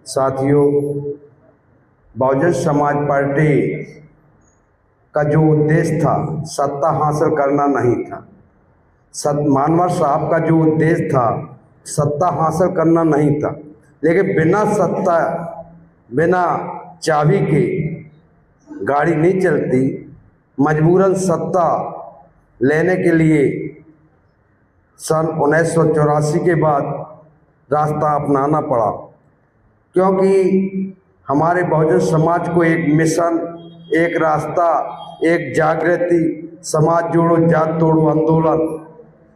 साथियों, बहुजन समाज पार्टी का जो उद्देश्य था सत्ता हासिल करना नहीं था। मानवर साहब का जो उद्देश्य था सत्ता हासिल करना नहीं था, लेकिन बिना सत्ता, बिना चाबी के गाड़ी नहीं चलती। मजबूरन सत्ता लेने के लिए सन 1984 के बाद रास्ता अपनाना पड़ा, क्योंकि हमारे बहुजन समाज को एक मिशन, एक रास्ता, एक जागृति, समाज जोड़ो जात तोड़ो आंदोलन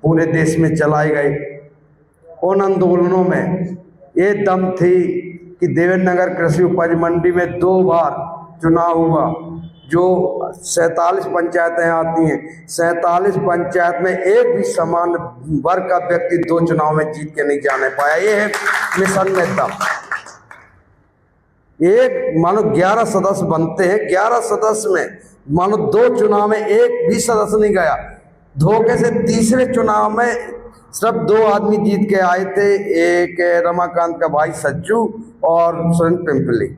पूरे देश में चलाए गए। उन आंदोलनों में ये दम थी कि देवेंद्र नगर कृषि उपज मंडी में 2 बार चुनाव हुआ। जो 47 पंचायतें आती हैं, 47 पंचायत में एक भी समान वर्ग का व्यक्ति 2 चुनाव में जीत के नहीं जाने पाया। ये है मिशन में दम। एक मानो 11 सदस्य बनते हैं, 11 सदस्य में मानो 2 चुनाव में एक भी सदस्य नहीं गया। धोखे से तीसरे चुनाव में सिर्फ 2 आदमी जीत के आए थे, एक रमाकांत का भाई सज्जू और सुरेंद्र पिंपली।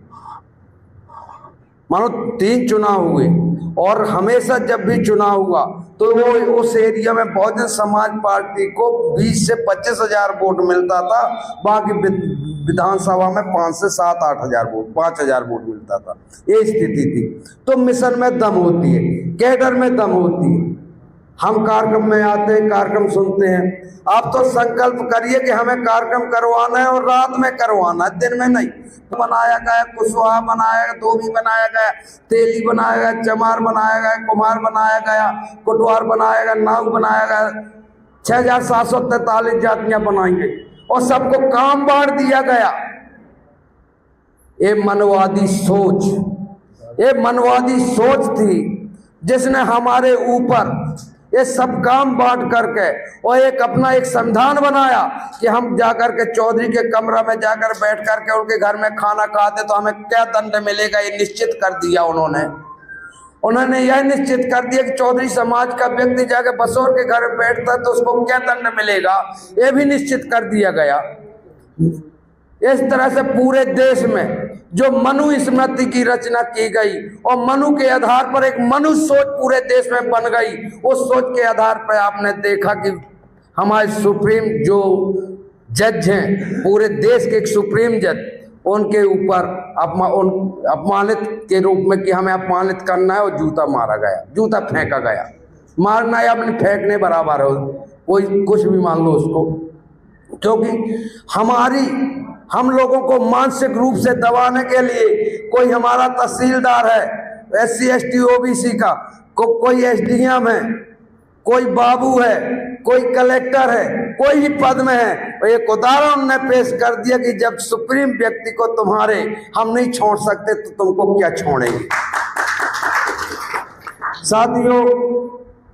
मानो 3 चुनाव हुए, और हमेशा जब भी चुनाव हुआ तो वो उस एरिया में बहुजन समाज पार्टी को 20 से 25 हजार वोट मिलता था। बाकी विधानसभा में 5 से 7-8 हजार वोट, 5 हजार वोट मिलता था। ये स्थिति थी। तो मिशन में दम होती है, कैडर में दम होती है। हम कार्यक्रम में आते हैं, कार्यक्रम सुनते हैं। आप तो संकल्प करिए कि हमें कार्यक्रम करवाना है और रात में करवाना है, दिन में नहीं। बनाया गया, कुशवाहा बनाया गया, धोबी बनाया गया, तेली बनाया गया, चमार बनाया गया, कुम्हार बनाया गया, कोटवार बनाया गया, नाव बनाया गया। 6743 जातियां बनाई गई और सबको काम बांट दिया गया। ये मनवादी सोच थी जिसने हमारे ऊपर ये सब काम बांट करके और एक अपना एक संविधान बनाया कि हम जाकर के चौधरी के कमरा में जाकर बैठ करके उनके घर में खाना खाते तो हमें क्या दंड मिलेगा, ये निश्चित कर दिया उन्होंने यह निश्चित कर दिया कि चौधरी समाज का व्यक्ति जाकर बसोर के घर बैठता तो उसको क्या दंड मिलेगा, ये भी निश्चित कर दिया गया। इस तरह से पूरे देश में जो मनु स्मृति की रचना की गई और मनु के आधार पर एक मनु सोच पूरे देश में बन गई। उस सोच के आधार पर आपने देखा कि हमारे सुप्रीम जो जज हैं, पूरे देश के एक सुप्रीम जज, उनके ऊपर अपमानित के रूप में कि हमें अपमानित करना है और जूता मारा गया, जूता फेंका गया। मारना है अपने फेंकने बराबर हो, कोई कुछ भी मान लो उसको, क्योंकि हम लोगों को मानसिक रूप से दबाने के लिए कोई हमारा तहसीलदार है SC ST OBC का, कोई SDM है, कोई बाबू है, कोई कलेक्टर है, कोई भी पद में है। एक उदाहरण उन्होंने पेश कर दिया कि जब सुप्रीम व्यक्ति को तुम्हारे हम नहीं छोड़ सकते तो तुमको क्या छोड़ेंगे। साथियों,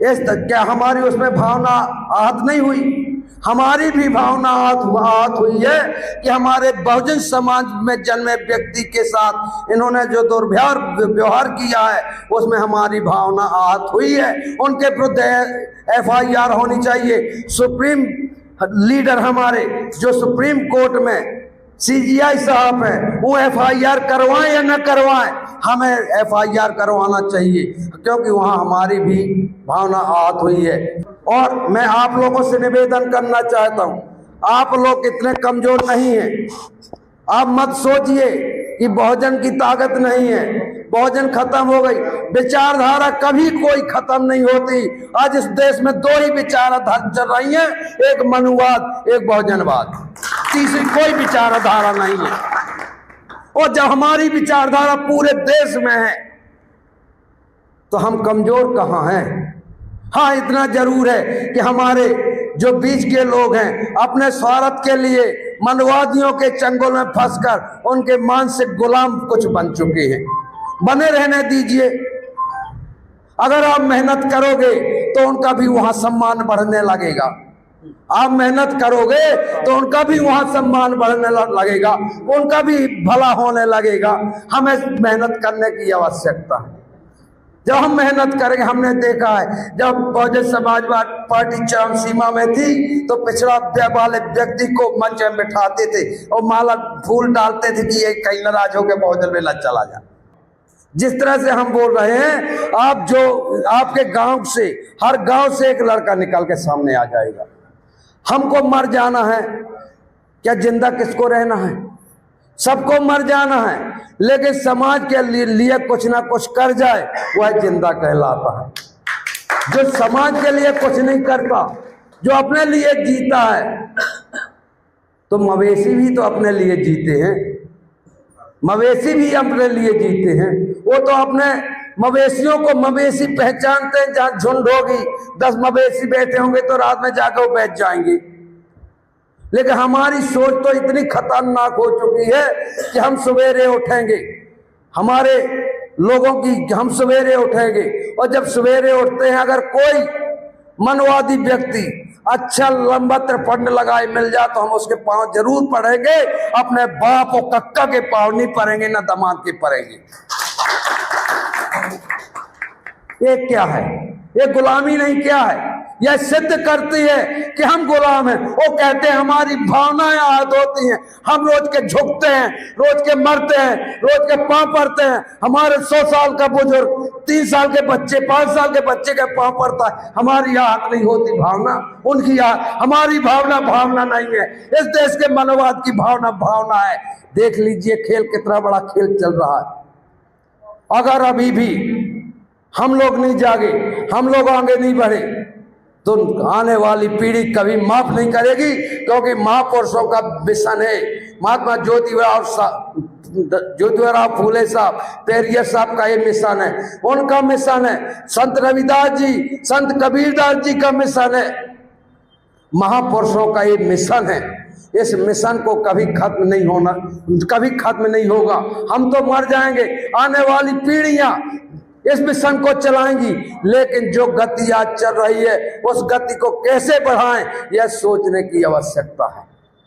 क्या हमारी उसमें भावना आहत नहीं हुई? हमारी भी भावना आहत हुई है कि हमारे बहुजन समाज में जन्मे व्यक्ति के साथ इन्होंने जो दुर्व्यवहार किया है उसमें हमारी भावना आहत हुई है। उनके विरुद्ध FIR होनी चाहिए। सुप्रीम लीडर हमारे जो सुप्रीम कोर्ट में CGI साहब हैं, वो FIR करवाएं या न करवाएं, हमें FIR करवाना चाहिए, क्योंकि वहाँ हमारी भी भावना आहत हुई है। और मैं आप लोगों से निवेदन करना चाहता हूँ, आप लोग इतने कमजोर नहीं हैं। आप मत सोचिए कि बहुजन की ताकत नहीं है, बहुजन खत्म हो गई। विचारधारा कभी कोई खत्म नहीं होती। आज इस देश में 2 ही विचारधारा चल रही हैं, एक मनुवाद, एक बहुजनवाद, तीसरी कोई विचारधारा नहीं है। और जब हमारी विचारधारा पूरे देश में है तो हम कमजोर कहाँ हैं? हाँ, इतना जरूर है कि हमारे जो बीच के लोग हैं अपने स्वार्थ के लिए मनवादियों के चंगुल में फंसकर उनके मानसिक गुलाम कुछ बन चुके हैं। बने रहने दीजिए। अगर आप मेहनत करोगे तो उनका भी वहां सम्मान बढ़ने लगेगा। आप मेहनत करोगे तो उनका भी वहां सम्मान बढ़ने लगेगा, उनका भी भला होने लगेगा। हमें मेहनत करने की आवश्यकता है। जब हम मेहनत करेंगे, हमने देखा है जब बहुजन समाजवादी पार्टी चरम सीमा में थी तो पिछड़ा वाले व्यक्ति को मंच में बिठाते थे और माला फूल डालते थे कि ये कहीं नाराज होकर बहुजन में न चला जाए। जिस तरह से हम बोल रहे हैं, आप जो आपके गांव से, हर गांव से एक लड़का निकल के सामने आ जाएगा। हमको मर जाना है, क्या जिंदा किसको रहना है? सबको मर जाना है, लेकिन समाज के लिए कुछ ना कुछ कर जाए वह जिंदा कहलाता है। जो समाज के लिए कुछ नहीं करता, जो अपने लिए जीता है, तो मवेशी भी तो अपने लिए जीते हैं, मवेशी भी अपने लिए जीते हैं। वो तो अपने मवेशियों को मवेशी पहचानते हैं। जहां झुंड होगी, 10 मवेशी बैठे होंगे तो रात में जाकर वो बैठ जाएंगे। लेकिन हमारी सोच तो इतनी खतरनाक हो चुकी है कि हम सवेरे उठेंगे, हमारे लोगों की, हम सवेरे उठेंगे और जब सवेरे उठते हैं, अगर कोई मनवादी व्यक्ति अच्छा लंबा त्रिपंड लगाए मिल जाए तो हम उसके पांव जरूर पड़ेंगे। अपने बाप और कक्का के पांव नहीं पड़ेंगे, ना दामाद के पड़ेंगे। ये क्या है? ये गुलामी नहीं, क्या है? यह सिद्ध करती है कि हम गुलाम हैं। वो कहते हैं हमारी भावनाएं आहत होती हैं, हम रोज के झुकते हैं, रोज के मरते हैं, रोज के पांव पड़ते हैं। हमारे 100 साल का बुजुर्ग 3 साल के बच्चे, 5 साल के बच्चे के पांव पड़ता है, हमारी आहत नहीं होती भावना, उनकी हमारी भावना भावना नहीं है। इस देश के मनोवाद की भावना भावना है। देख लीजिए खेल कितना बड़ा खेल चल रहा है। अगर अभी भी हम लोग नहीं जागे, हम लोग आगे नहीं बढ़े, तो आने वाली पीढ़ी कभी माफ नहीं करेगी। क्योंकि महापुरुषों का मिशन है। महात्मा ज्योतिराव फूले साहब, पेरियर साहब का ये मिशन है, उनका मिशन है। संत रविदास जी, संत कबीरदास जी का मिशन है। महापुरुषों का ये मिशन है। इस मिशन को कभी खत्म नहीं होना, कभी खत्म नहीं होगा। हम तो मर जाएंगे, आने वाली पीढ़ियां इस मिशन को चलाएंगी। लेकिन जो गति आज चल रही है, उस गति को कैसे बढ़ाएं, यह सोचने की आवश्यकता है।